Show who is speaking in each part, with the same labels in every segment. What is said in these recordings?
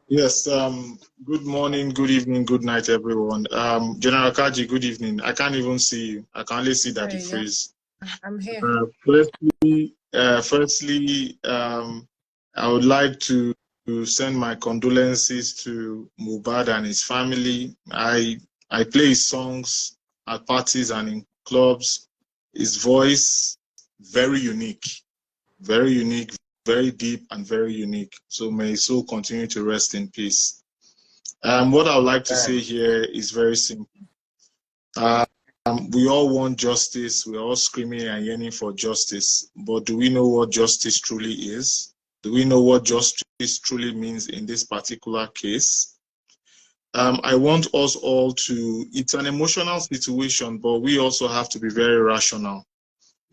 Speaker 1: Yes, good morning, good evening, good night, everyone. General Kaji, good evening. I can't even see you. I can only see that you
Speaker 2: Yeah,
Speaker 1: freeze.
Speaker 2: I'm here.
Speaker 1: Firstly, I would like to send my condolences to Mohbad and his family. I play his songs at parties and in clubs. His voice, very unique, very deep, and very unique. So may his soul continue to rest in peace. What I would like to say here is very simple. We all want justice. We're all screaming and yearning for justice. But do we know what justice truly is? Do we know what justice truly means in this particular case? I want us all to, it's an emotional situation, but we also have to be very rational.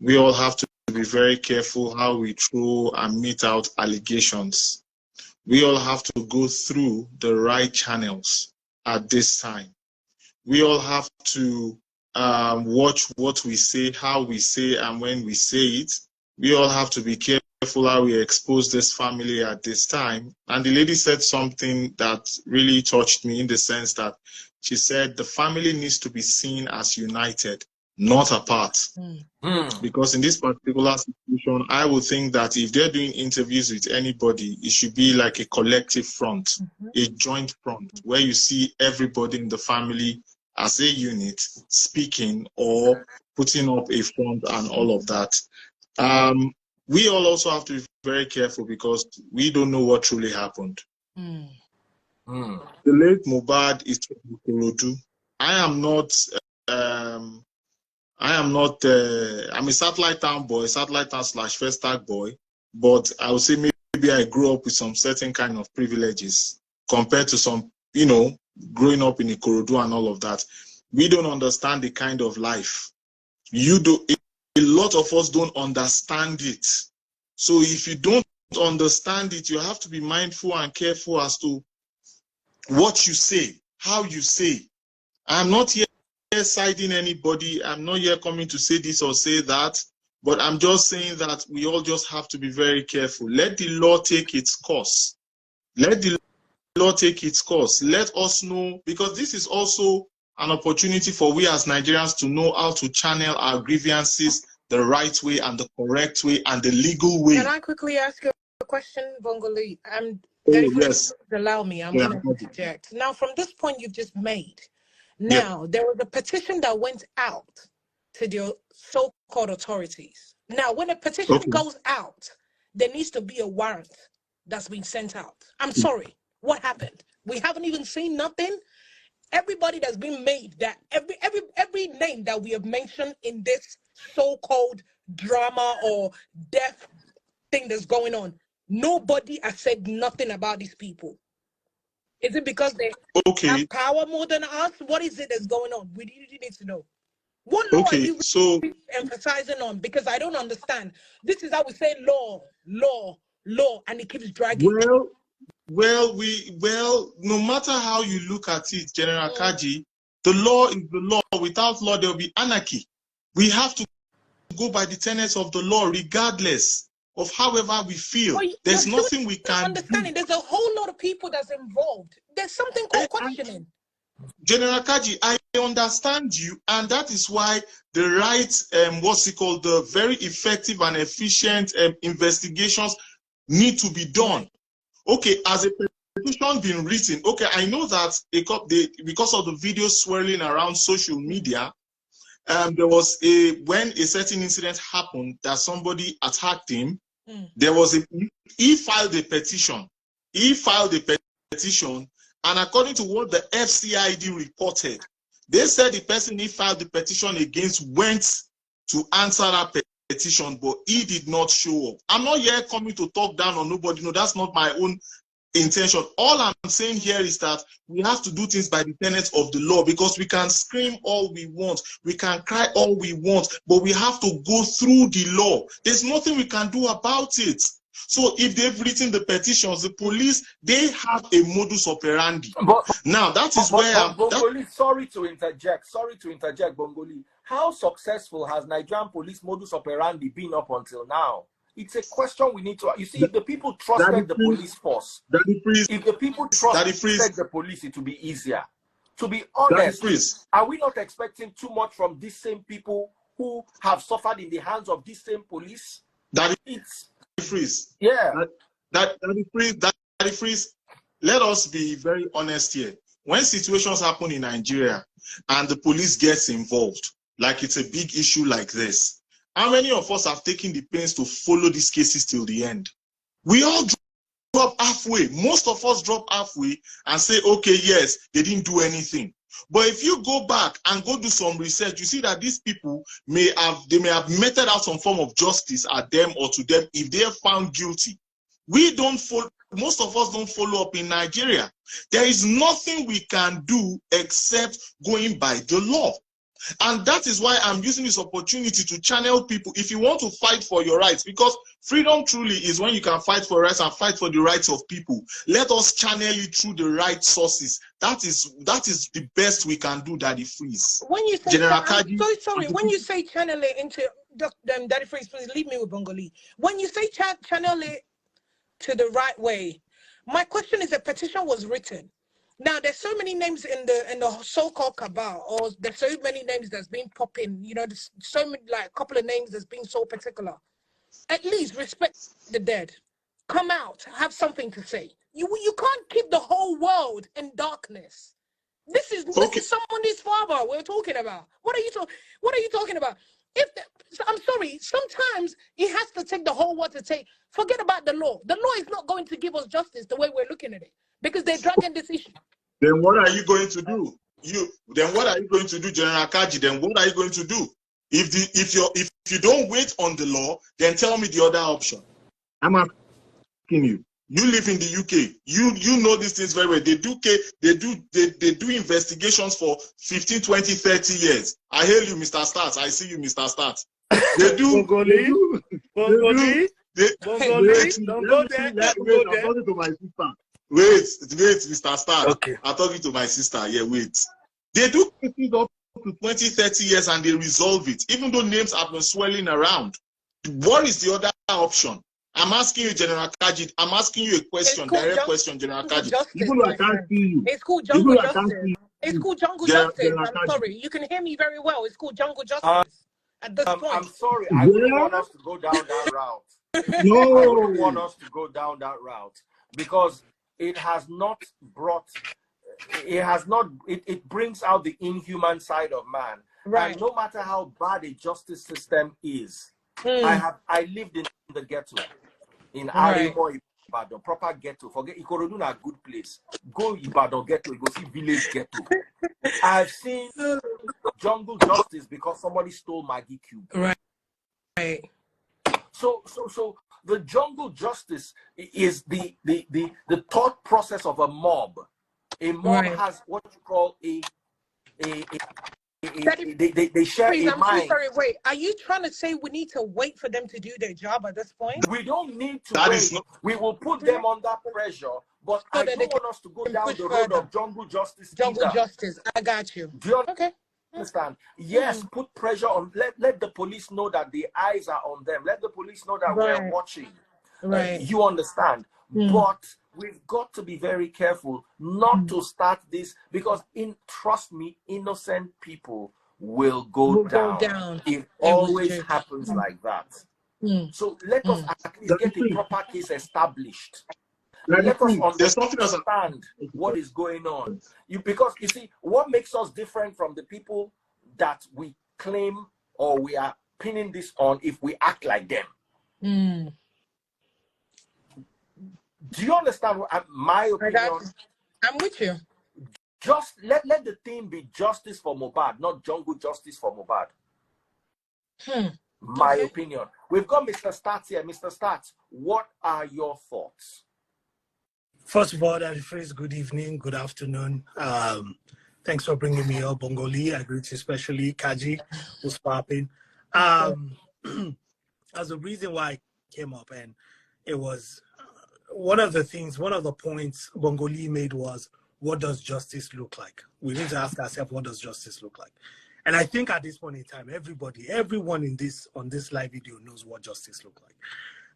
Speaker 1: We all have to be very careful how we throw and mete out allegations. We all have to go through the right channels at this time. We all have to watch what we say, how we say, and when we say it. We all have to be careful how we expose this family at this time. And the lady said something that really touched me in the sense that she said the family needs to be seen as united, not apart. Because in this particular situation, I would think that if they're doing interviews with anybody, it should be like a collective front, a joint front, where you see everybody in the family as a unit speaking or putting up a front and all of that. We all also have to be very careful because we don't know what truly happened. The late Mohbad is from Ikorodu. I'm a satellite town boy, satellite town / first tag boy, but I would say maybe I grew up with some certain kind of privileges compared to some, growing up in Ikorodu and all of that. We don't understand the kind of life. A lot of us don't understand it. So if you don't understand it, you have to be mindful and careful as to what you say, how you say. I'm not here siding anybody. I'm not here coming to say this or say that, but I'm just saying that we all just have to be very careful. Let the law take its course. Let the law take its course. Let us know, because this is also an opportunity for we as Nigerians to know how to channel our grievances the right way and the correct way and the legal way.
Speaker 2: Can I quickly ask you a question, Bongolee? Yes. Allow me. I'm going to interject. Now, from this point you've just made, now there was a petition that went out to the so-called authorities. Now, when a petition goes out, there needs to be a warrant that's been sent out. I'm sorry. What happened? We haven't even seen nothing. Everybody that's been made, that every name that we have mentioned in this so-called drama or death thing that's going on, nobody has said nothing about these people. Is it because they have power more than us? What is it that's going on? We really need to know. What law are you emphasizing on? Because I don't understand. This is how we say law, and it keeps dragging.
Speaker 1: Well, no matter how you look at it, General Kaji, the law is the law. Without law, there will be anarchy. We have to go by the tenets of the law, regardless of however we feel. There's nothing we can
Speaker 2: understand. There's a whole lot of people that's involved. There's something called questioning.
Speaker 1: General Kaji, I understand you, and that is why the right, the very effective and efficient investigations need to be done. Okay, as a petition been written, I know that because of the video swirling around social media, there was when a certain incident happened that somebody attacked him, he filed a petition. And according to what the FCID reported, they said the person he filed the petition against went to answer that petition, but he did not show up. I'm not here coming to talk down on nobody. No, that's not my own intention. All I'm saying here is that we have to do things by the tenets of the law, because we can scream all we want, we can cry all we want, but we have to go through the law. There's nothing we can do about it. So if they've written the petitions, the police, they have a modus operandi. Now that is where
Speaker 3: Bongolee, sorry to interject, Bongolee. How successful has Nigerian police modus operandi been up until now? it's a question we need to. You see, if the people trusted the police force, if the people trusted the police, it would be easier. To be honest, are we not expecting too much from these same people who have suffered in the hands of these same police?
Speaker 1: Yeah. Daddy Freeze, let us be very honest here. When situations happen in Nigeria and the police gets involved, like it's a big issue like this, how many of us have taken the pains to follow these cases till the end? We all drop halfway. Most of us drop halfway and say, okay, yes, they didn't do anything. But if you go back and go do some research, you see that these people may have meted out some form of justice at them or to them if they are found guilty. We don't follow. Most of us don't follow up in Nigeria. There is nothing we can do except going by the law. And that is why I'm using this opportunity to channel people. If you want to fight for your rights, because freedom truly is when you can fight for rights and fight for the rights of people. Let us channel it through the right sources. That is the best we can do, Daddy Freeze.
Speaker 2: When you say, I'm so sorry, when you say channel it into Daddy Freeze, please leave me with Bongolee. When you say channel it to the right way, my question is, a petition was written. Now, there's so many names in the so-called cabal, or there's so many names that's been popping, you know, there's so many, like a couple of names that's being so particular. At least respect the dead. Come out, have something to say. You can't keep the whole world in darkness. This is someone's father we're talking about. What are you talking about? I'm sorry, sometimes it has to take the whole world to take. Forget about the law. The law is not going to give us justice the way we're looking at it, because they're dragging this issue.
Speaker 1: Then what are you going to do? Then what are you going to do, General Kaji? Then what are you going to do? If you don't wait on the law, then tell me the other option. I'm asking you. You live in the UK. You know these things very well. They do investigations for 15, 20, 30 years. I hail you, Mr. Stats. I see you, Mr. Stats. They do. Bongolee. Don't go there. I'm talking to my sister. Wait, Mr. Stats.
Speaker 3: Okay.
Speaker 1: I'm talking to my sister. Yeah, wait. They do cases up to 20, 30 years and they resolve it, even though names have been swirling around. What is the other option? I'm asking you, General Kaji. I'm asking you a question, direct question, General Kaji.
Speaker 2: Even though I can't see you. It's called jungle justice. It's called jungle justice. I'm sorry. You can hear me very well. It's called jungle justice. At this point.
Speaker 3: I'm sorry. I don't want us to go down that route. No. I don't want us to go down that route because it has not brought. It brings out the inhuman side of man. Right. And no matter how bad a justice system is, I lived in the ghetto. In Arimo, Ibadan, proper ghetto. Forget Ikorodu na good place. Go Ibadan ghetto, you go see village ghetto. I've seen jungle justice because somebody stole Maggie Cube.
Speaker 2: Right.
Speaker 3: So the jungle justice is the thought process of a mob. A mob has what you call they share a mind.
Speaker 2: Sorry, wait. Are you trying to say we need to wait for them to do their job at this point?
Speaker 3: We don't need to wait. We will put them under pressure, but I don't want us to go down the road of jungle justice.
Speaker 2: Jungle justice. I got you.
Speaker 3: Do you understand? Yes, put pressure on. Let the police know that the eyes are on them. Let the police know that we're watching.
Speaker 2: Right.
Speaker 3: You understand? But we've got to be very careful not to start this because, trust me, innocent people will go down. It always happens like that. So let us at least get a proper case established. Let us understand what is going on. Because you see, what makes us different from the people that we claim or we are pinning this on if we act like them. Do you understand my opinion?
Speaker 2: I'm with you.
Speaker 3: Just let the theme be justice for Mohbad, not jungle justice for Mohbad. My opinion. We've got Mr. Stats here. Mr. Stats, what are your thoughts?
Speaker 4: First of all, Daddy Freeze, good evening, good afternoon. Thanks for bringing me up, Bongolee. I greet you especially Kaji, who's popping. As a reason why I came up, and it was one of the points Bongolee made was, what does justice look like? We need to ask ourselves, what does justice look like? And I think at this point in time, everyone on this live video knows what justice looks like.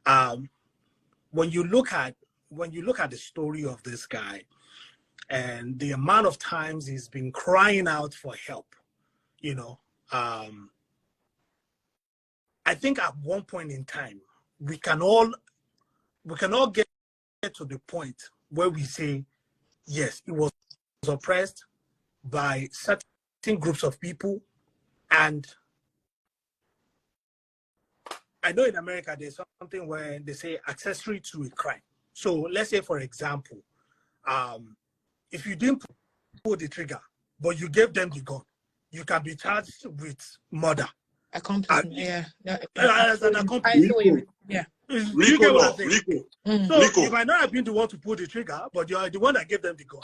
Speaker 4: when you look at the story of this guy and the amount of times he's been crying out for help, you know, I think at one point in time we can all get to the point where we say, yes, he was oppressed by certain groups of people. And I know in America there's something where they say accessory to a crime. So let's say, for example, if you didn't pull the trigger, but you gave them the gun, you can be charged with murder.
Speaker 2: Accomplice, yeah.
Speaker 4: As an accomplice.
Speaker 2: Yeah.
Speaker 4: You get what I'm saying? So you might not have been the one to pull the trigger, but you are the one that gave them the gun.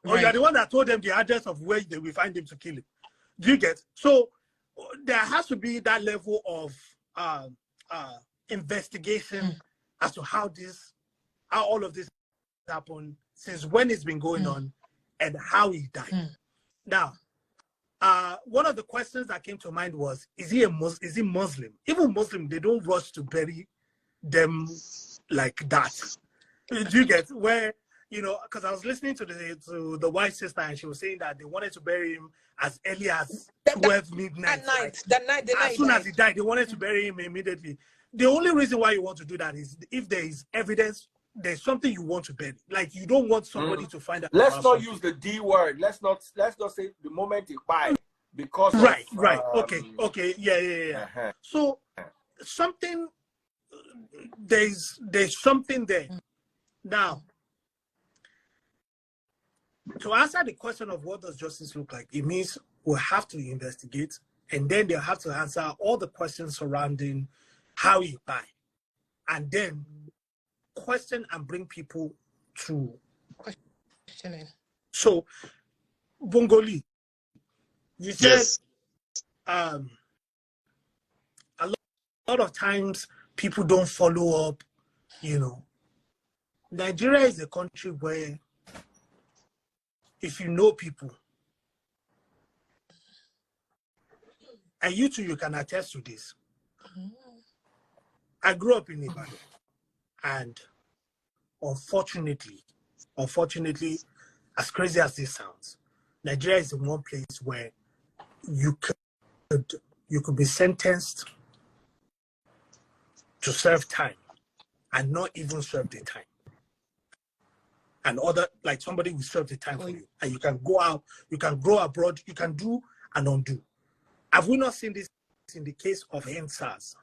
Speaker 4: Or you are the one that told them the address of where they will find him to kill him. Do you get? So there has to be that level of investigation as to how all of this happened, since when it's been going on, and how he died. Now, one of the questions that came to mind was, is he Muslim? Even Muslim, they don't rush to bury them like that. Do you get? Where, you know, because I was listening to the white sister, and she was saying that they wanted to bury him as early as 12 midnight. As soon as he died, they wanted to bury him immediately. The only reason why you want to do that is if there is evidence, there's something you want to bury. Like, you don't want somebody to find out.
Speaker 3: Let's not use the D word. Let's not say the moment he died, because
Speaker 4: right. Okay, yeah. So something, there's something there. Now, to answer the question of what does justice look like, it means we'll have to investigate, and then they'll have to answer all the questions surrounding how he died, and then question and bring people to questioning. So, Bongolee, you said
Speaker 1: yes.
Speaker 4: A lot of times people don't follow up. You know, Nigeria is a country where, if you know people, and you too, you can attest to this. I grew up in Ibadan, and unfortunately, as crazy as this sounds, Nigeria is the one place where you could be sentenced to serve time and not even serve the time. And somebody will serve the time for you, and you can go out, you can go abroad, you can do and undo. Have we not seen this in the case of NSAS?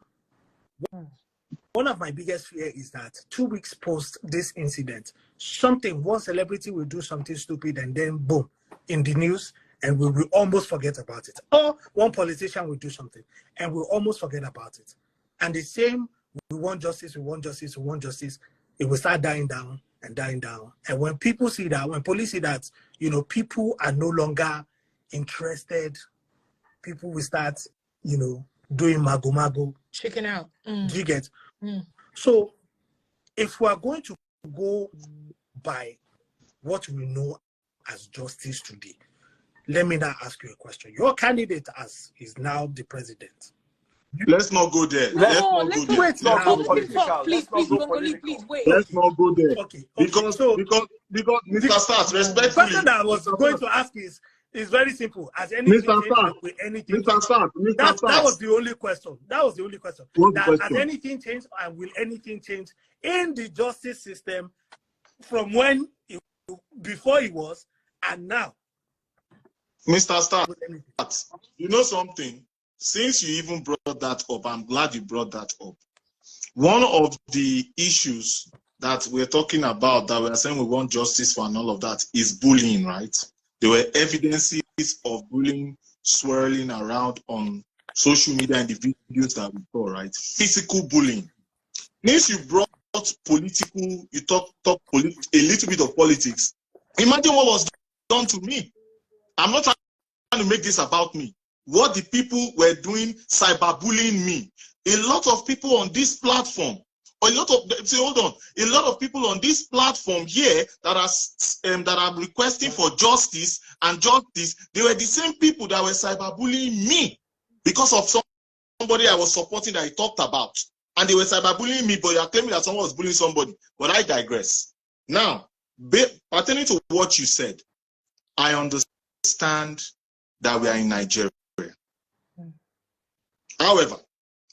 Speaker 4: One of my biggest fear is that 2 weeks post this incident, one celebrity will do something stupid, and then boom, in the news, and we will almost forget about it. Or one politician will do something, and we'll almost forget about it. And the same, we want justice, it will start dying down and dying down. And when people see that, when police see that, you know, people are no longer interested, people will start, you know, doing mago.
Speaker 2: Chicken out.
Speaker 4: Do you get? So if we are going to go by what we know as justice today, let me now ask you a question. Your candidate is now the president.
Speaker 1: Let's not go there.
Speaker 2: Let's
Speaker 1: not go there.
Speaker 2: Please, Bongolee, please wait.
Speaker 1: Let's not go there.
Speaker 4: Okay.
Speaker 1: Because Mr. Stars, respectfully.
Speaker 4: The question that I was going to ask is very simple. Has anything changed with anything?
Speaker 1: Mr. Stars,
Speaker 4: that was the only question. Has anything changed, and will anything change in the justice system from before it was and now?
Speaker 1: Mr. Stars, you know something? Since you even brought that up, I'm glad you brought that up. One of the issues that we're talking about, that we're saying we want justice for and all of that, is bullying, right? There were evidences of bullying swirling around on social media and the videos that we saw, right? Physical bullying. Since you brought political, you talk a little bit of politics. Imagine what was done to me. I'm not trying to make this about me. What the people were doing, cyberbullying me. A lot of people on this platform, a lot of people on this platform here that are requesting for justice, they were the same people that were cyberbullying me because of somebody I was supporting that I talked about. and they were cyberbullying me, but you are claiming that someone was bullying somebody. But I digress. Now, pertaining to what you said, I understand that we are in Nigeria. However,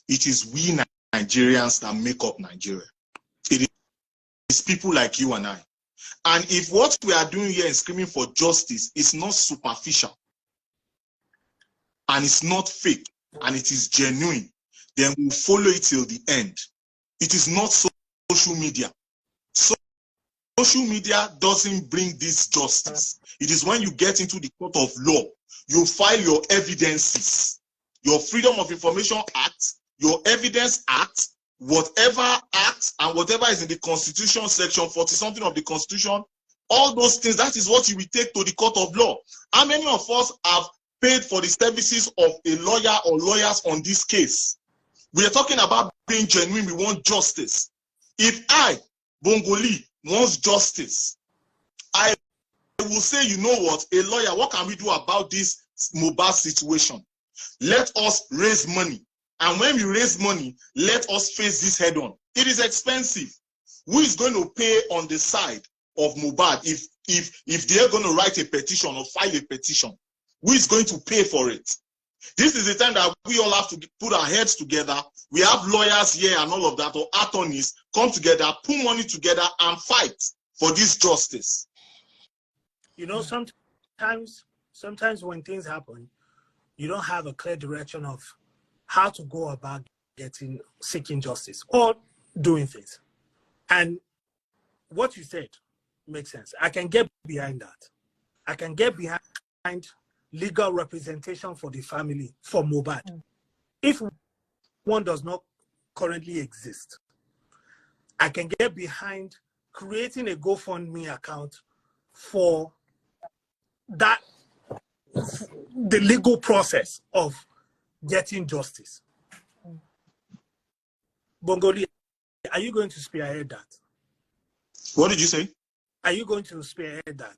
Speaker 1: it is we Nigerians that make up Nigeria. It is people like you and I. And if what we are doing here is screaming for justice is not superficial, and it's not fake, and it is genuine, then we'll follow it till the end. It is not social media. Social media doesn't bring this justice. It is when you get into the court of law, you file your evidences, your Freedom of Information Act, your Evidence Act, whatever act and whatever is in the Constitution, section 40-something of the Constitution, all those things, that is what you will take to the court of law. How many of us have paid for the services of a lawyer or lawyers on this case? We are talking about being genuine. We want justice. If I, Bongolee, wants justice, I will say, you know what, a lawyer, what can we do about this Mohbad situation? Let us raise money. And when we raise money, let us face this head on. It is expensive. Who is going to pay on the side of Mohbad if they are going to write a petition or file a petition? Who is going to pay for it? This is the time that we all have to put our heads together. We have lawyers here and all of that, or attorneys, come together, put money together and fight for this justice.
Speaker 4: You know, sometimes when things happen, you don't have a clear direction of how to go about seeking justice or doing things. And what you said makes sense. I can get behind that. I can get behind legal representation for the family, for Mohbad. If one does not currently exist, I can get behind creating a GoFundMe account for that, the legal process of getting justice. Bongolee, are you going to spearhead that?
Speaker 1: What did you say?
Speaker 4: Are you going to spearhead that?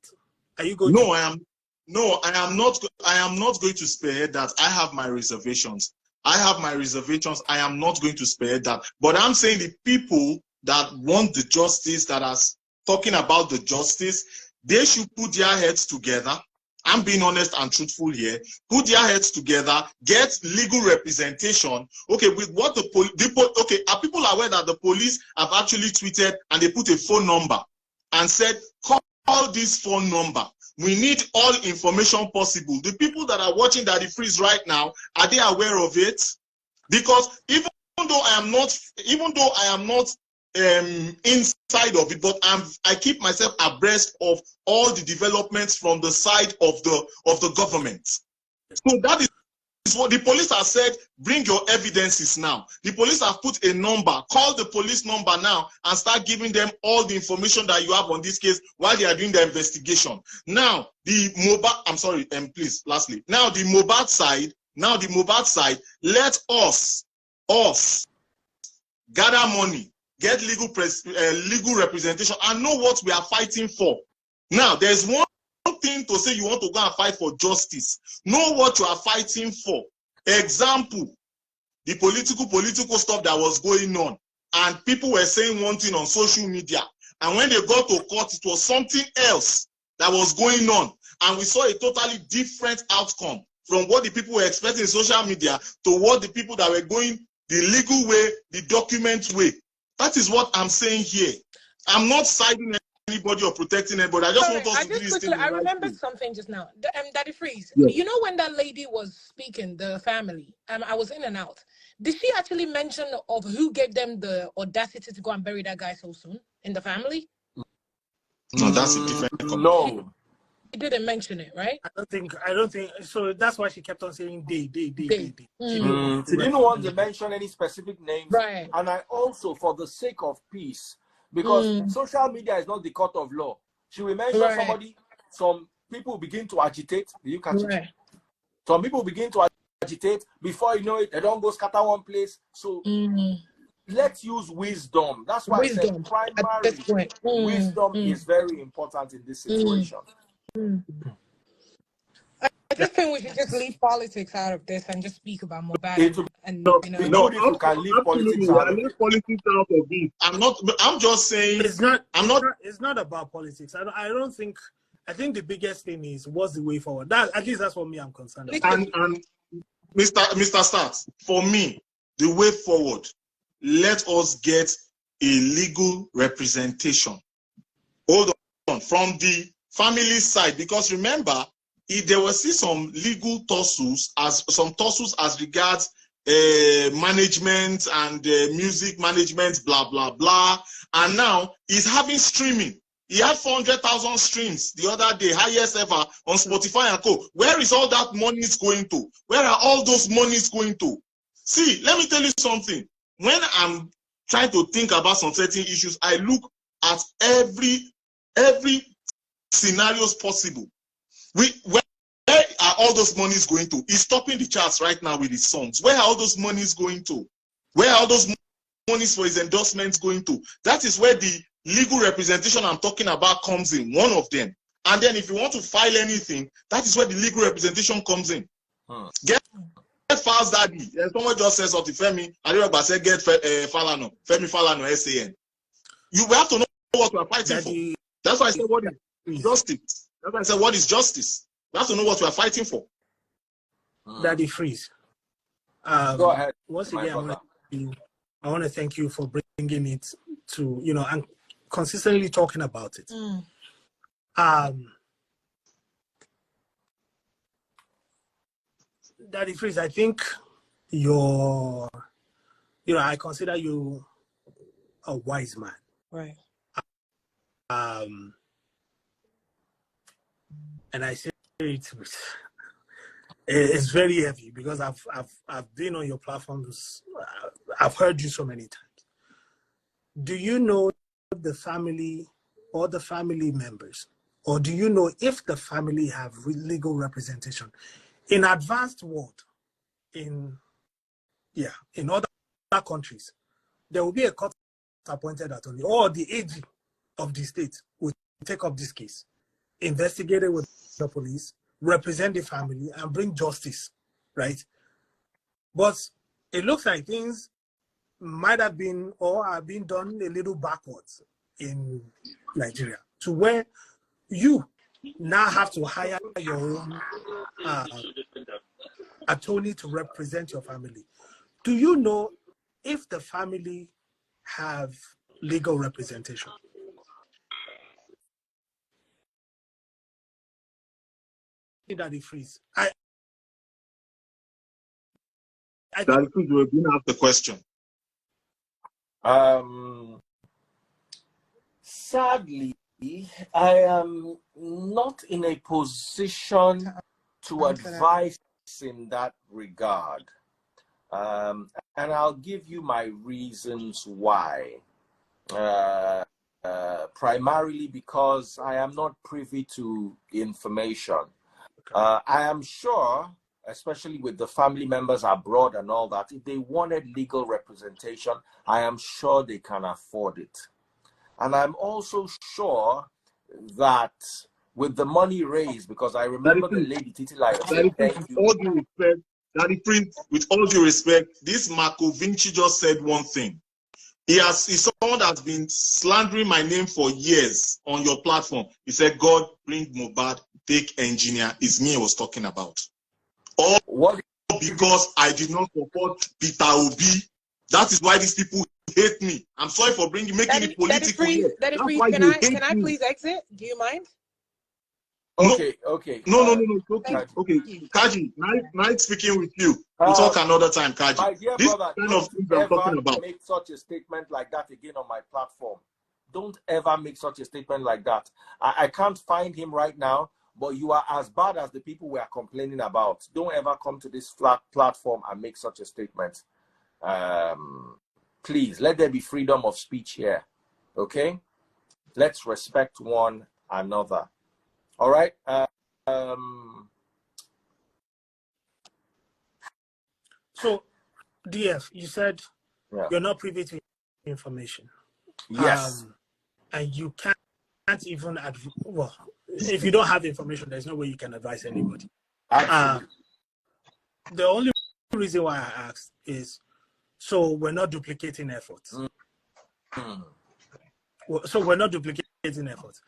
Speaker 4: Are you going?
Speaker 1: No, I am. No, I am not. I am not going to spearhead that. I have my reservations. I am not going to spearhead that. But I'm saying the people that want the justice, that are talking about the justice, they should put their heads together. I'm being honest and truthful here. Put their heads together, get legal representation. Okay, with what okay, are people aware that the police have actually tweeted and they put a phone number and said, call this phone number. We need all information possible. The people that are watching Daddy Freeze right now, are they aware of it? Because even though I am not inside of it, but I keep myself abreast of all the developments from the side of the government. So that is what the police have said. Bring your evidences now. The police have put a number. Call the police number now and start giving them all the information that you have on this case while they are doing the investigation. Now the Mohbad. I'm sorry. Please. Lastly, now the Mohbad side. Let us gather money, get legal representation, and know what we are fighting for. Now, there's one thing to say you want to go and fight for justice. Know what you are fighting for. Example, the political stuff that was going on, and people were saying one thing on social media, and when they got to court, it was something else that was going on, and we saw a totally different outcome from what the people were expecting in social media to what the people that were going the legal way, the document way. That is what I'm saying here. I'm not siding anybody or protecting anybody. I just want us to do this thing.
Speaker 2: I remembered something just now. Daddy Freeze, yes. You know when that lady was speaking, the family, I was in and out. Did she actually mention of who gave them the audacity to go and bury that guy so soon in the family?
Speaker 1: No, that's a different comment.
Speaker 3: No.
Speaker 2: She didn't mention it, right?
Speaker 4: I don't think so. That's why she kept on saying they. She
Speaker 3: didn't want to mention any specific names.
Speaker 2: Right.
Speaker 3: And I also, for the sake of peace, because social media is not the court of law. She will mention somebody, some people begin to agitate. You catch it? Some people begin to agitate. Before you know it, they don't go scatter one place. So let's use wisdom. That's why I said primary wisdom is very important in this situation.
Speaker 2: I at this point, we should just leave politics out of this and just speak about Mohbad.
Speaker 3: No, if you can leave politics out of it.
Speaker 1: Politics out of it. I'm just saying.
Speaker 4: It's not about politics. I don't think. I think the biggest thing is what's the way forward. At least that's what me I'm concerned about.
Speaker 1: And Mr. Starks, for me, the way forward, let us get a legal representation. Hold on, from the family side, because remember, there was some legal tussles as regards management and music management, blah blah blah, and now he's having streaming. He had 400,000 streams the other day, highest ever on Spotify and co. Where is all that money going to? Where are all those monies going to? See, let me tell you something. When I'm trying to think about some certain issues, I look at every scenarios possible. Where are all those monies going to? He's topping the charts right now with his songs. Where are all those monies going to? Where are all those monies for his endorsements going to? That is where the legal representation I'm talking about comes in, one of them. And then if you want to file anything, that is where the legal representation comes in. Get Falz Daddy. Someone just says something, Femi, Aderogba said get Falano, Femi Falano, SAN. We have to know what we are fighting for. That's why I said what is justice. That's why I said what is justice. We have to know what we are fighting for.
Speaker 4: Daddy Freeze.
Speaker 3: Go ahead.
Speaker 4: Once again, I want to thank you for bringing it to, and consistently talking about it. Daddy Freeze, I think I consider you a wise man.
Speaker 2: Right.
Speaker 4: And I say it's very heavy because I've been on your platforms. I've heard you so many times. Do you know the family or the family members, or do you know if the family have legal representation? In advanced world, in other countries, there will be a court appointed attorney or the AG of the state will take up this case, investigate it with the police, represent the family, and bring justice, right? But it looks like things might have been or are being done a little backwards in Nigeria, to where you now have to hire your own attorney to represent your family. Do you know if the family have legal representation? Daddy Freeze.
Speaker 1: Daddy Freeze, you didn't ask the question.
Speaker 3: Sadly, I am not in a position to advise in that regard. And I'll give you my reasons why. Primarily because I am not privy to information. I am sure, especially with the family members abroad and all that, if they wanted legal representation, I am sure they can afford it. And I'm also sure that with the money raised, because I remember the lady Titilayo said, thank you.
Speaker 1: Daddy Prince, with all due respect, this Marco Vinci just said one thing. He's someone that's been slandering my name for years on your platform. He said, God, bring Mohbad, take engineer. It's me he was talking about. All because I did not support Peter Obi. That is why these people hate me. I'm sorry for making it political.
Speaker 2: Daddy Freeze, can I please exit? Do you mind?
Speaker 3: Okay.
Speaker 1: No. Okay. Kaji, nice speaking with you. We'll talk another time, Kaji.
Speaker 3: My dear
Speaker 1: this
Speaker 3: brother,
Speaker 1: kind of things I'm talking about.
Speaker 3: Make such a statement like that again on my platform. Don't ever make such a statement like that. I can't find him right now, but you are as bad as the people we are complaining about. Don't ever come to this platform and make such a statement. Please, let there be freedom of speech here. Okay? Let's respect one another. All right.
Speaker 4: So, DF, you said you're not privy to information.
Speaker 3: Yes.
Speaker 4: And you can't even well, if you don't have information, there's no way you can advise anybody. The only reason why I asked is so we're not duplicating efforts. So we're not duplicating efforts.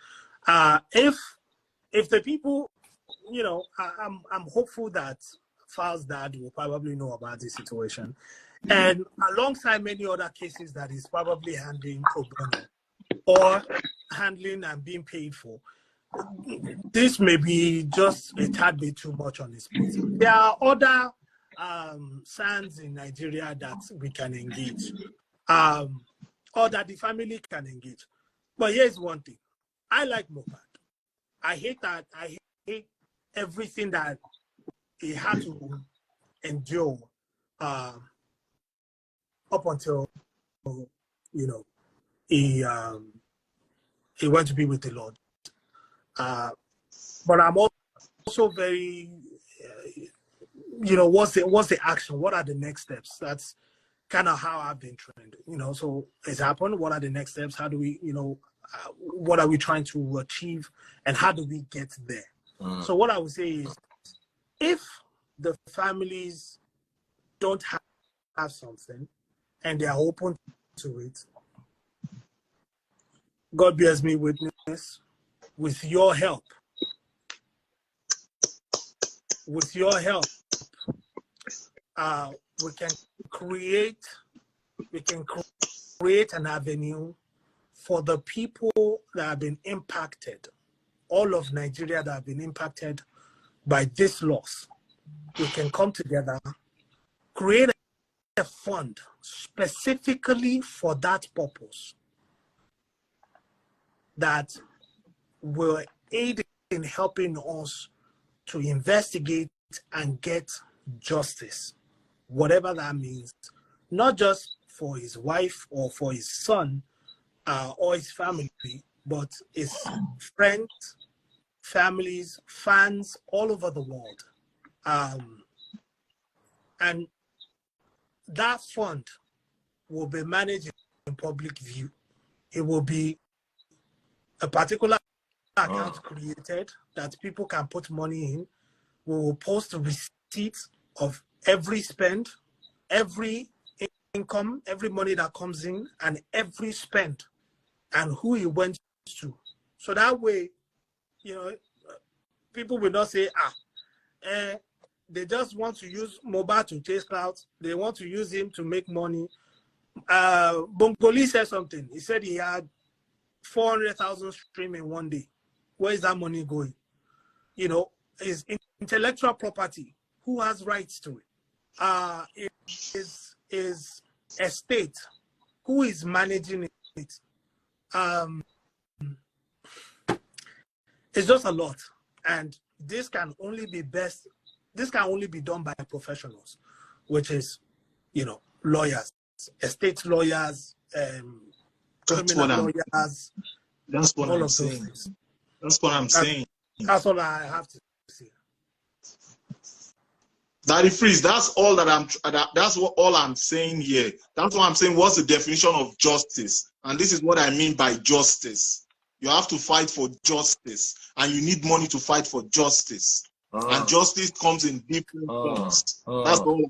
Speaker 4: If the people, you know, I'm hopeful that Fal's dad will probably know about this situation, and alongside many other cases that he's probably handling pro bono or handling and being paid for, this may be just a tad bit too much on his plate. There are other sands in Nigeria that we can engage, or that the family can engage. But here's one thing: I like Mohbad. I hate that. I hate everything that he had to endure up until, you know, he went to be with the Lord. But I'm also very, you know, what's the action? What are the next steps? That's kind of how I've been trained, you know. So it's happened. What are the next steps? How do we, you know, what are we trying to achieve, and how do we get there? So what I would say is, if the families don't have something and they are open to it, God bears me witness, with your help, we can create an avenue for the people that have been impacted, all of Nigeria that have been impacted by this loss. We can come together, create a fund specifically for that purpose that will aid in helping us to investigate and get justice, whatever that means, not just for his wife or for his son or his family, but his friends, families, fans all over the world. And that fund will be managed in public view. It will be a particular account created that people can put money in. We will post receipts of every spend, every income, every money that comes in, and every spend, and who it went to. So that way, you know, people will not say, they just want to use Mohbad to chase clouds. They want to use him to make money. Bongolee said something. He said he had 400,000 stream in one day. Where is that money going? You know, is intellectual property. Who has rights to it? Is estate. Who is managing it? It's just a lot, and this can only be done by professionals, which is, you know, lawyers, estate lawyers, criminal lawyers.
Speaker 1: That's what I'm saying. That's what I'm saying.
Speaker 4: That's all I have to say.
Speaker 1: Daddy Freeze, that's all that that's all I'm saying here. That's what I'm saying. What's the definition of justice? And this is what I mean by justice. You have to fight for justice, and you need money to fight for justice. And justice comes in different forms. That's all.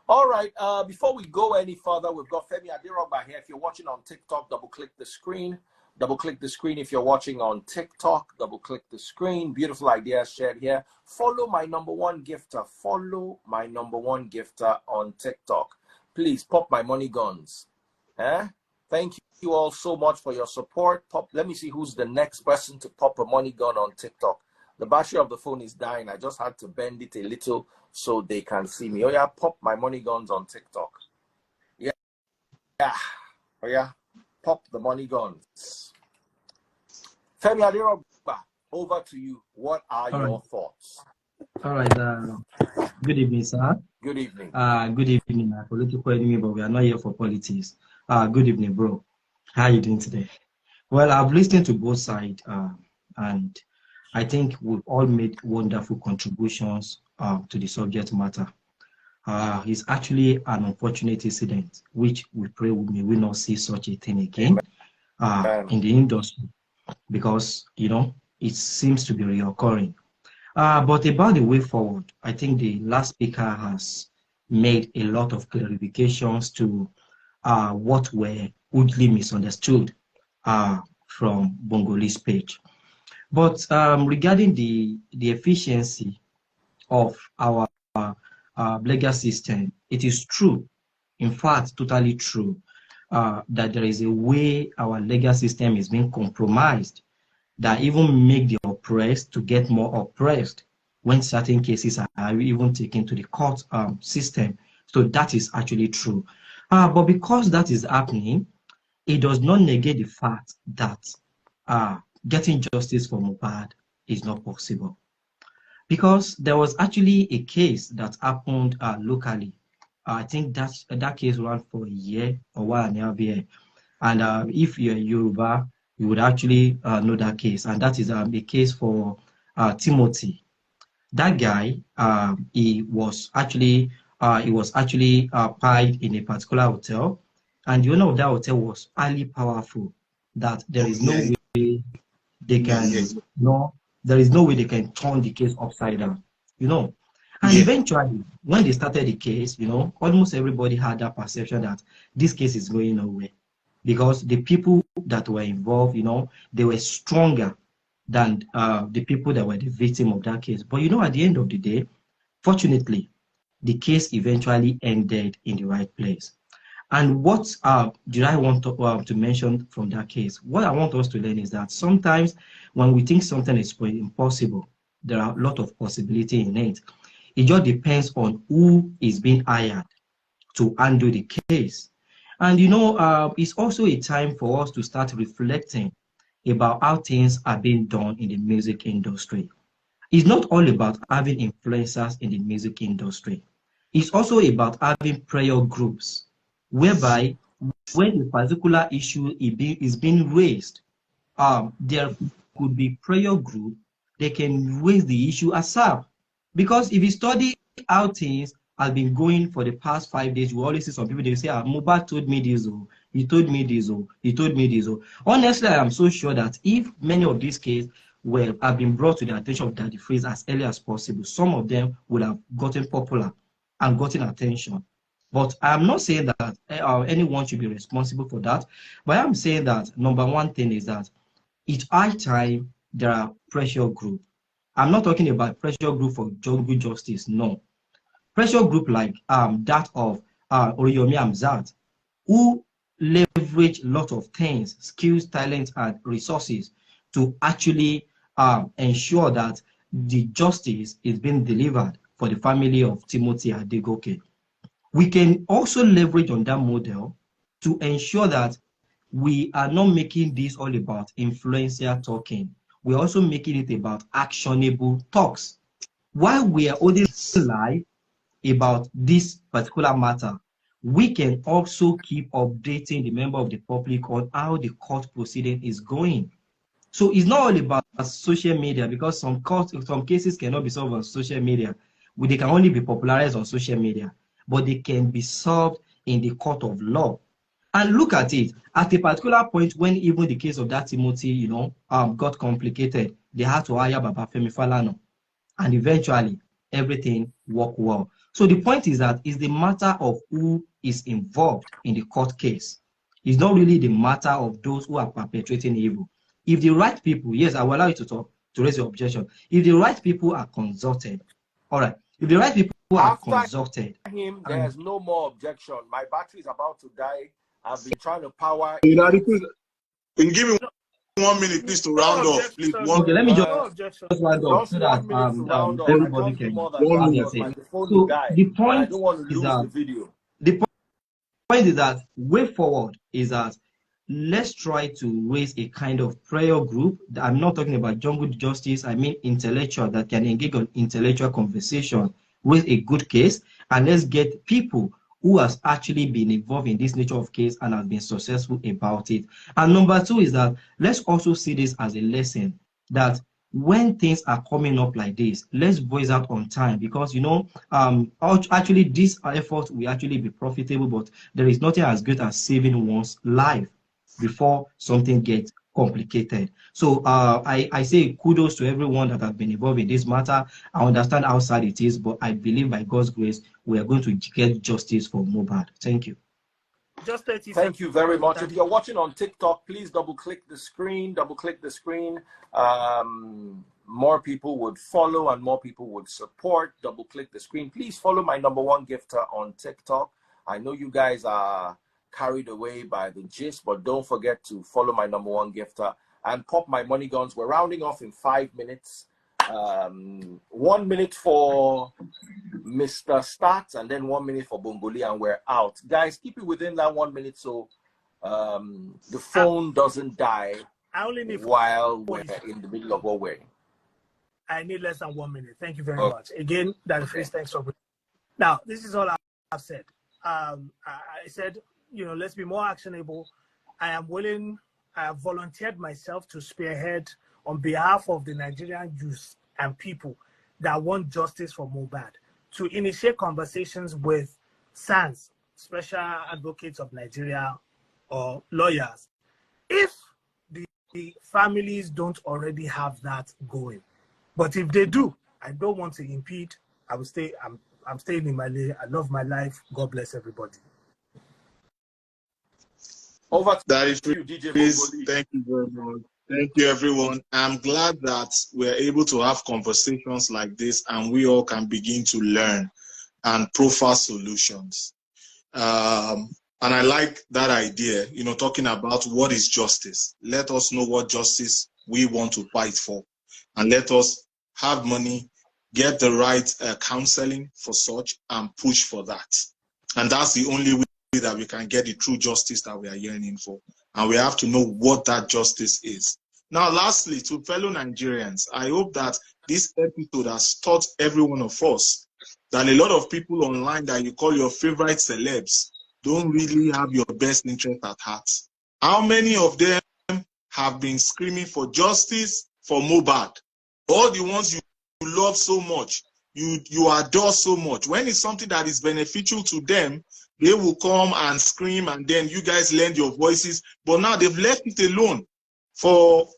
Speaker 3: All right. Before we go any further, we've got Femi Aderogba here. If you're watching on TikTok, double-click the screen. Double-click the screen. If you're watching on TikTok, double-click the screen. Beautiful ideas shared here. Follow my #1 gifter. Follow my #1 gifter on TikTok. Please pop my money guns. Thank you all so much for your support. Let me see who's the next person to pop a money gun on TikTok. The battery of the phone is dying. I just had to bend it a little so they can see me. Oh yeah, pop my money guns on TikTok. Yeah. Oh yeah, pop the money guns. Femi Aderogba, over to you. What are your thoughts?
Speaker 5: All right. Good evening, sir.
Speaker 3: Good evening.
Speaker 5: Good evening, my political enemy, but we are not here for politics. Good evening, bro. How are you doing today? Well, I've listened to both sides, and I think we've all made wonderful contributions to the subject matter. It's actually an unfortunate incident, which we pray we will not see such a thing again in the industry, because, you know, it seems to be reoccurring. But about the way forward, I think the last speaker has made a lot of clarifications to what were hugely misunderstood from Bongolee's page. But regarding the efficiency of our legal system, it is true, in fact, totally true, that there is a way our legal system is being compromised that even make the oppressed to get more oppressed when certain cases are even taken to the court system. So that is actually true. But because that is happening, it does not negate the fact that getting justice for Mohbad is not possible. Because there was actually a case that happened locally. I think that case ran for a year or 1.5 years. And if you're Yoruba, you would actually know that case. And that is a case for Timothy. That guy, he was actually pied in a particular hotel, and the owner of that hotel was highly powerful. That there is no way they can there is no way they can turn the case upside down, And eventually, when they started the case, almost everybody had that perception that this case is going nowhere, because the people that were involved, they were stronger than the people that were the victim of that case. But at the end of the day, fortunately, the case eventually ended in the right place. And what did I want to mention from that case? What I want us to learn is that sometimes when we think something is impossible, there are a lot of possibility in it. It just depends on who is being hired to handle the case. And it's also a time for us to start reflecting about how things are being done in the music industry. It's not all about having influencers in the music industry. It's also about having prayer groups, whereby when a particular issue is being raised, there could be prayer group, they can raise the issue ASAP. Because if you study how things have been going for the past 5 days, you always see some people, they say, Mohbad told me this, he told me this, he told me this. Honestly, I am so sure that if many of these cases have been brought to the attention of Daddy Freeze as early as possible, some of them would have gotten popular and gotten attention. But I'm not saying that anyone should be responsible for that. But I'm saying that number one thing is that each high time there are pressure group. I'm not talking about pressure group for jungle justice, no. Pressure group like that of Oriyomi Amzat, who leverage a lot of things, skills, talents, and resources to actually ensure that the justice is being delivered for the family of Timothy Adegoke. We can also leverage on that model to ensure that we are not making this all about influencer talking. We're also making it about actionable talks. While we are holding live about this particular matter, we can also keep updating the member of the public on how the court proceeding is going. So it's not all about social media, because some cases cannot be solved on social media. They can only be popularized on social media, but they can be solved in the court of law. And look at it, at a particular point when even the case of that Timothy, got complicated, they had to hire Baba Femi Falana, and eventually everything worked well. So the point is that it's the matter of who is involved in the court case. It's not really the matter of those who are perpetrating evil. If the right people, yes, I will allow you to talk, to raise your objection. If the right people are consulted, all right. If the right people are consulted,
Speaker 3: there's no more objection. My battery is about to die. I've been trying to power.
Speaker 1: Can you give me 1 minute, please, to round off, please?
Speaker 5: Okay, let me just round off so that everybody can say. So the point is that the point is that way forward is that let's try to raise a kind of prayer group. I'm not talking about jungle justice. I mean intellectual that can engage on intellectual conversation with a good case, and let's get people who has actually been involved in this nature of case and has been successful about it. And number two is that let's also see this as a lesson that when things are coming up like this, let's voice out on time, because actually this effort will actually be profitable, but there is nothing as great as saving one's life before something gets complicated. So I say kudos to everyone that has been involved in this matter. I understand how sad it is, but I believe by God's grace, we are going to get justice for Mohbad. Thank you.
Speaker 4: Just 30 seconds.
Speaker 3: Thank you very much. If you're watching on TikTok, please double-click the screen. More people would follow and more people would support. Double-click the screen. Please follow my #1 gifter on TikTok. I know you guys are carried away by the gist, but don't forget to follow my #1 gifter and pop my money guns. We're rounding off in 5 minutes. 1 minute for Mr. Stats and then 1 minute for Bongolee, and we're out. Guys, keep it within that 1 minute so the phone doesn't die while we're in the middle of what we're in.
Speaker 4: I need less than 1 minute. Thank you very much. Again, that is first. Thanks for. Now, this is all I've said. I said, you know, let's be more actionable. I am willing. I have volunteered myself to spearhead on behalf of the Nigerian youth and people that want justice for Mohbad, to initiate conversations with SANS, Special Advocates of Nigeria, or lawyers, if the families don't already have that going. But if they do, I don't want to impede. I will stay. I'm staying in my lane. I love my life. God bless everybody.
Speaker 3: Over
Speaker 1: that is
Speaker 3: to you, DJ Bongolee.
Speaker 1: Thank you very much. Thank you, everyone. I'm glad that we're able to have conversations like this and we all can begin to learn and profile solutions. And I like that idea, you know, talking about what is justice. Let us know what justice we want to fight for. And let us have money, get the right counseling for such, and push for that. And that's the only way that we can get the true justice that we are yearning for. And we have to know what that justice is. Now, lastly, to fellow Nigerians, I hope that this episode has taught every one of us that a lot of people online that you call your favorite celebs don't really have your best interest at heart. How many of them have been screaming for justice for Mohbad? All the ones you love so much, you adore so much. When it's something that is beneficial to them, they will come and scream, and then you guys lend your voices. But now they've left it alone for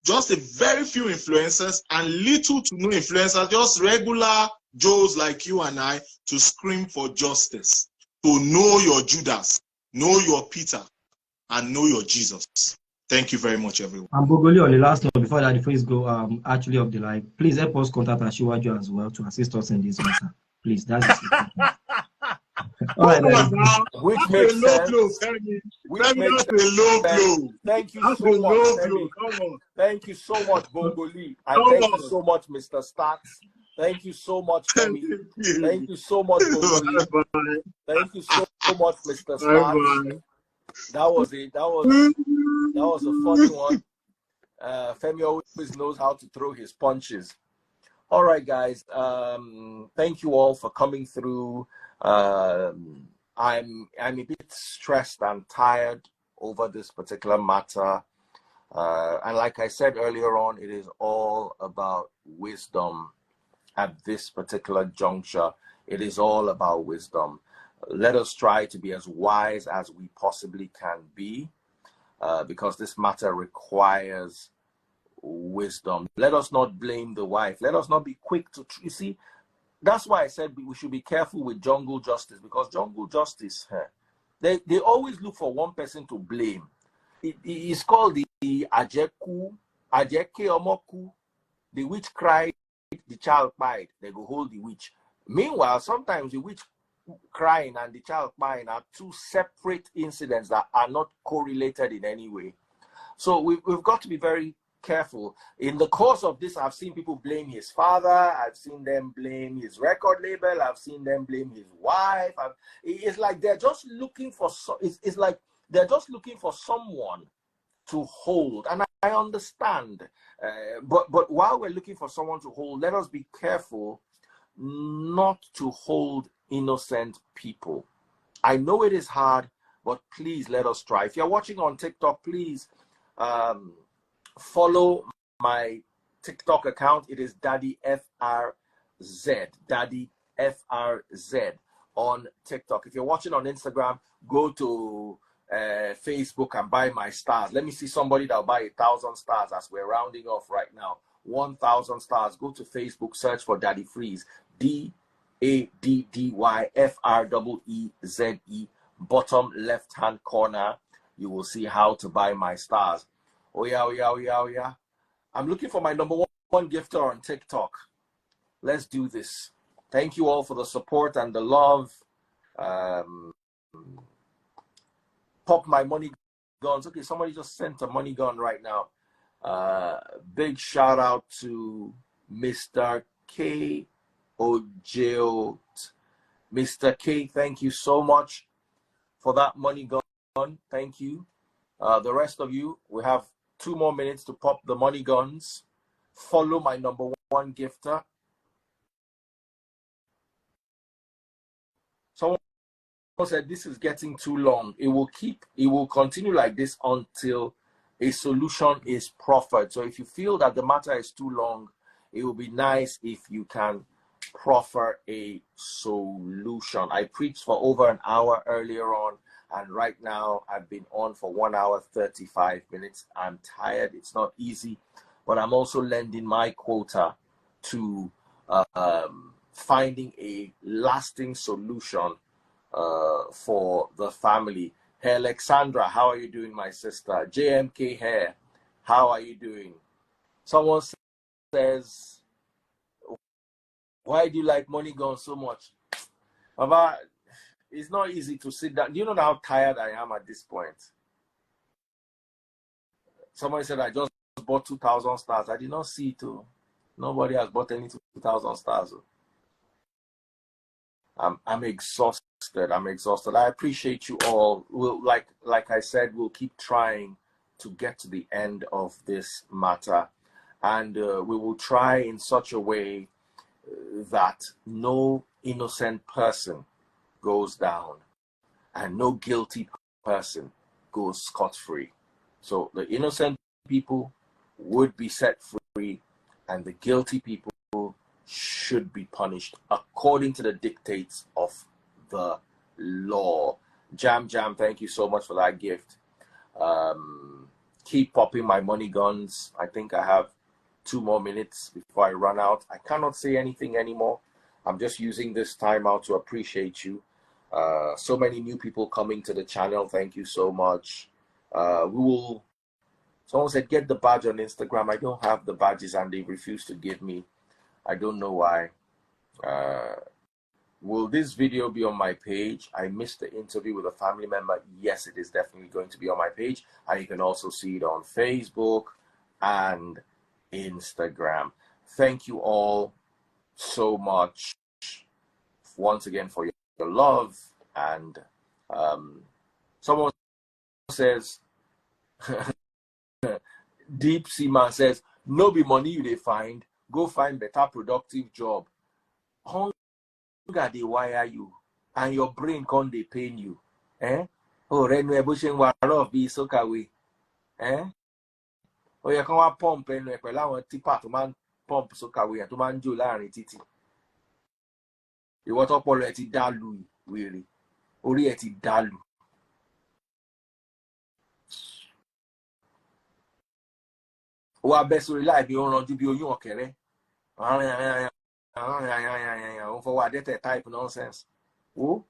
Speaker 1: just a very few influencers and little to no influencers, just regular Joes like you and I, to scream for justice. To know your Judas, know your Peter, and know your Jesus. Thank you very much, everyone.
Speaker 5: And Bongolee, on the last note, before that, the phrase go actually off the line, please help us contact Ashiwaju as well to assist us in this matter. Please, that's it.
Speaker 1: All right,
Speaker 3: which makes sense. Thank you so much, Femi. Thank you so much, Bongolee. And thank you so much, Mr. Stats. Thank you so much, Femi. Thank you so much, Bongolee. Thank you so much, Mr. Stats. That was a funny one. Femi always knows how to throw his punches. All right, guys. Thank you all for coming through. I'm a bit stressed and tired over this particular matter. And like I said earlier on, it is all about wisdom at this particular juncture. It is all about wisdom. Let us try to be as wise as we possibly can be, because this matter requires wisdom. Let us not blame the wife. Let us not be quick to, you see, that's why I said we should be careful with jungle justice, because jungle justice, they always look for one person to blame. It's called the Ajeke Omoku. The witch cried, the child cried. They go hold the witch. Meanwhile, sometimes the witch crying and the child crying are two separate incidents that are not correlated in any way. So we've got to be very careful. In the course of this, I've seen people blame his father. I've seen them blame his record label. I've seen them blame his wife. It's like they're just looking for. It's like they're just looking for someone to hold. And I understand, but while we're looking for someone to hold, let us be careful not to hold innocent people. I know it is hard, but please let us try. If you're watching on TikTok, please follow my TikTok account. It is Daddy FRZ. Daddy FRZ on TikTok. If you're watching on Instagram, go to Facebook and buy my stars. Let me see somebody that'll buy 1,000 stars as we're rounding off right now. 1,000 stars. Go to Facebook, search for Daddy Freeze. DADDYFREEZE. Bottom left hand corner, you will see how to buy my stars. Oh yeah, oh yeah, oh yeah, oh yeah. I'm looking for my number one gifter on TikTok. Let's do this. Thank you all for the support and the love. Pop my money guns. Okay, somebody just sent a money gun right now. Big shout out to Mr. K. Ojeo. Mr. K, thank you so much for that money gun. Thank you. The rest of you, we have 2 more minutes to pop the money guns. Follow my number one gifter. Someone said this is getting too long. It will continue like this until a solution is proffered. So if you feel that the matter is too long, it will be nice if you can proffer a solution. I preached for over an hour earlier on, and right now I've been on for 1 hour 35 minutes. I'm tired. It's not easy, but I'm also lending my quota to finding a lasting solution for the family. Hey Alexandra, how are you doing, my sister? JMK Hair, how are you doing? Someone says, why do you like money gone so much? Baba, it's not easy to sit down. Do you know how tired I am at this point? Somebody said I just bought 2,000 stars. I did not see it too. Nobody has bought any 2,000 stars. I'm exhausted. I'm exhausted. I appreciate you all. We'll, like I said, we'll keep trying to get to the end of this matter, and we will try in such a way that no innocent person goes down and no guilty person goes scot-free. So the innocent people would be set free, and the guilty people should be punished according to the dictates of the law. Jam, thank you so much for that gift. Keep popping my money guns. I think I have 2 more minutes before I run out. I cannot say anything anymore. I'm just using this time out to appreciate you. So many new people coming to the channel. Thank you so much. Someone said, get the badge on Instagram. I don't have the badges and they refuse to give me. I don't know why. Will this video be on my page? I missed the interview with a family member. Yes, it is definitely going to be on my page. And you can also see it on Facebook and Instagram. Thank you all so much once again for your love. And someone says, Deep Sea Man says, no be money you they find, go find better productive job. Hunger they wire you and your brain can't they pain you. Oh, renwe bushing war of be so kawi. Oh, you can't pump and allow a tipa to man pump so kawi and to man jula and titi. You want up already dalu, really. Orieti dalu. Wa best life you on to be you okay. For what that type nonsense. Oh,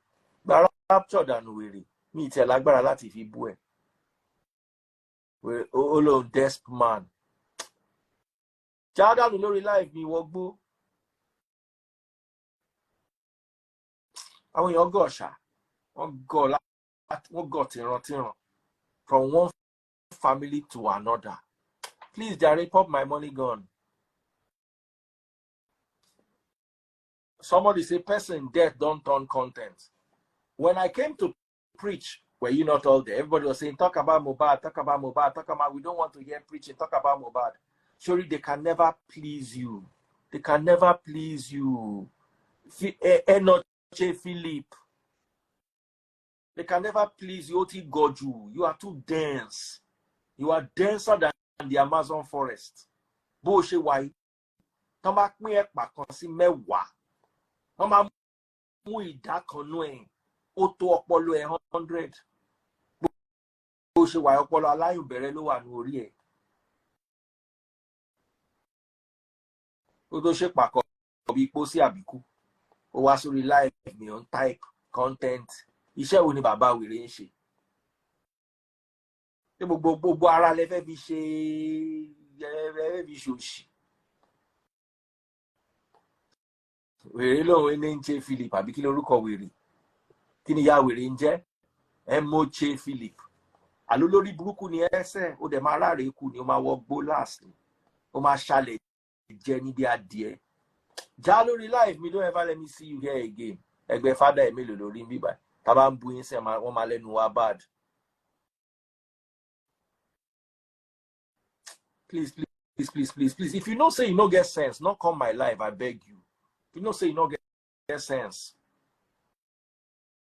Speaker 3: but rapture than really. Me tell agbára láti fi bú ẹ. We all desp man. Jada mi lórí life mi wọgbó. Àwọn èèyàn gọ̀ ṣá. Wọ́n gọ̀ tìran from one family to another. Please, Jerry, pop my money gun. Somebody say, person death don't turn content. When I came to preach, were you not all there? Everybody was saying, talk about Mohbad, talk about Mohbad, talk about, we don't want to hear preaching, talk about Mohbad. Surely they can never please you. They can never please you. Enoche Philip. They can never please you. Oti Goju. You are too dense. You are denser than the Amazon forest. Bó ṣe wà yìí. Tán bá pín ẹ̀pà kan sí mẹ́wàá. Wọ́n máa mú ìdá kan nú ẹ̀. Ó tó ọpọlọ ẹ̀ 100. ṣe wà ọpọlọ aláyùnbẹ̀rẹ̀ ló wà ní orí ẹ̀. Ó tó ṣe pàkọ́ bí pósí àbíkú. Ó wá sórí live mi on type content. Iṣẹ́ wo ni bàbá wèrè ń ṣe? Ṣé gbogbo ara lẹ fẹ́ fi ṣe òṣì? Wèrè lòun ní ń ṣe Philip àbí kí lórúkọ wèrè? Kí ni ìyá wèrè ń jẹ́? Moche Philip. Àló lórí burúkú ni ẹsẹ̀, ó dẹ̀ máa ráre kú ni ó máa wọ gbó last ni. Ó máa ṣàlẹ̀ jẹ níbi adìẹ. Já lórí live mi, don't ever let me see you here again. Ẹgbẹ́ fádà ẹ̀ mélòó lórí ń bíbá. Tá bá ń bu yín sẹ́ wọ́n máa lẹ́nu wa bad. Please. If you know say you no get sense, not come my life, I beg you. If you know say you no get sense,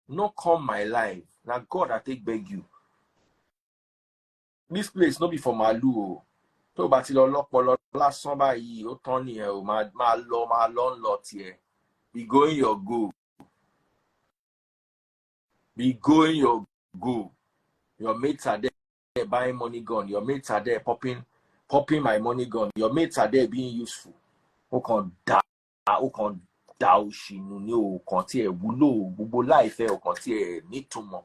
Speaker 3: not come my life. Now God, I take beg you. This place no be for Malu. Tó bá ti lọ lọ́pọlọ lásán báyìí, ó tán nìyẹn o, máa lọ tiẹ̀. Be going your go. Be going your go. Your mates are there buying money gun. Your mates are there popping my money gun. Your mates are there being useful. Ó kàn dá òṣìnú ní òkàn tí ẹ wúlò gbogbo láìfẹ́ òkàn tí ẹ nítumọ̀.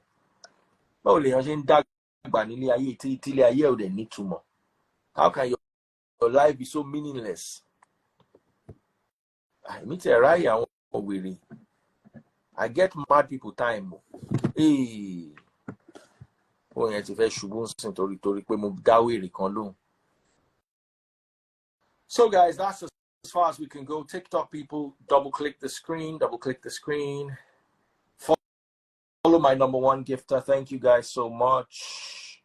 Speaker 3: Báwo lèèyàn ṣe ń dàgbà nílé ayé tí ilé ayé ò dẹ̀ nítumọ̀? How can your life be so meaningless? Èmi tí ẹ ráyè àwọn wèrè. I get mad people time. Ó yẹn ti fẹ́ ṣubú sí torí pé mo dá wèrè kan lóhùn. So guys, that's as far as we can go. TikTok people, double click the screen. Follow my #1 gifter. Thank you guys so much.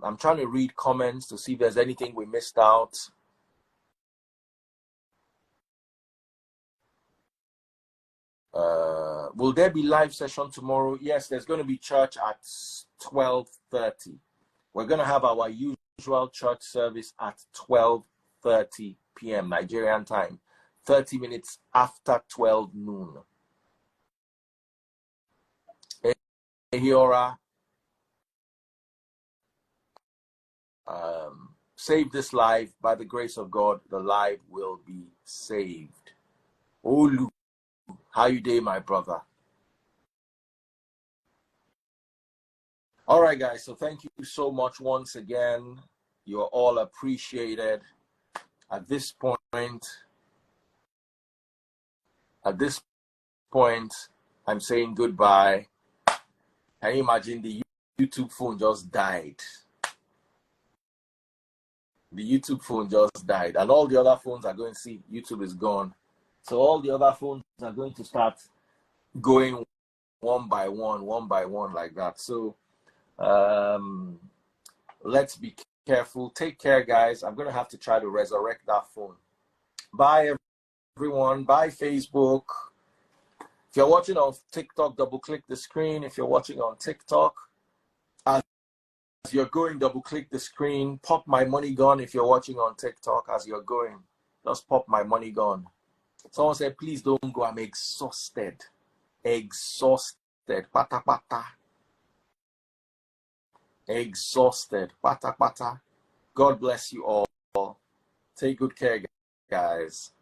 Speaker 3: I'm trying to read comments to see if there's anything we missed out. Will there be live session tomorrow? Yes, there's going to be church at 12:30. We're going to have our usual church service at 12:30 p.m. Nigerian time, 30 minutes after 12 noon. Ehiora, save this live. By the grace of God, the live will be saved. Olu, how you doing, my brother? All right, guys. So thank you so much once again. You're all appreciated. At this point, I'm saying goodbye. Can you imagine the YouTube phone just died? The YouTube phone just died, and all the other phones are going to see YouTube is gone. So all the other phones are going to start going one by one like that. So let's be careful. Take care, guys. I'm going to have to try to resurrect that phone. Bye, everyone. Bye, Facebook. If you're watching on TikTok, double click the screen. If you're watching on TikTok, as you're going, double click the screen. Pop my money gun. If you're watching on TikTok, as you're going, just pop my money gun. Someone said, please don't go. I'm exhausted. Pata pata. Exhausted. Pata pata. God bless you all. Take good care, guys.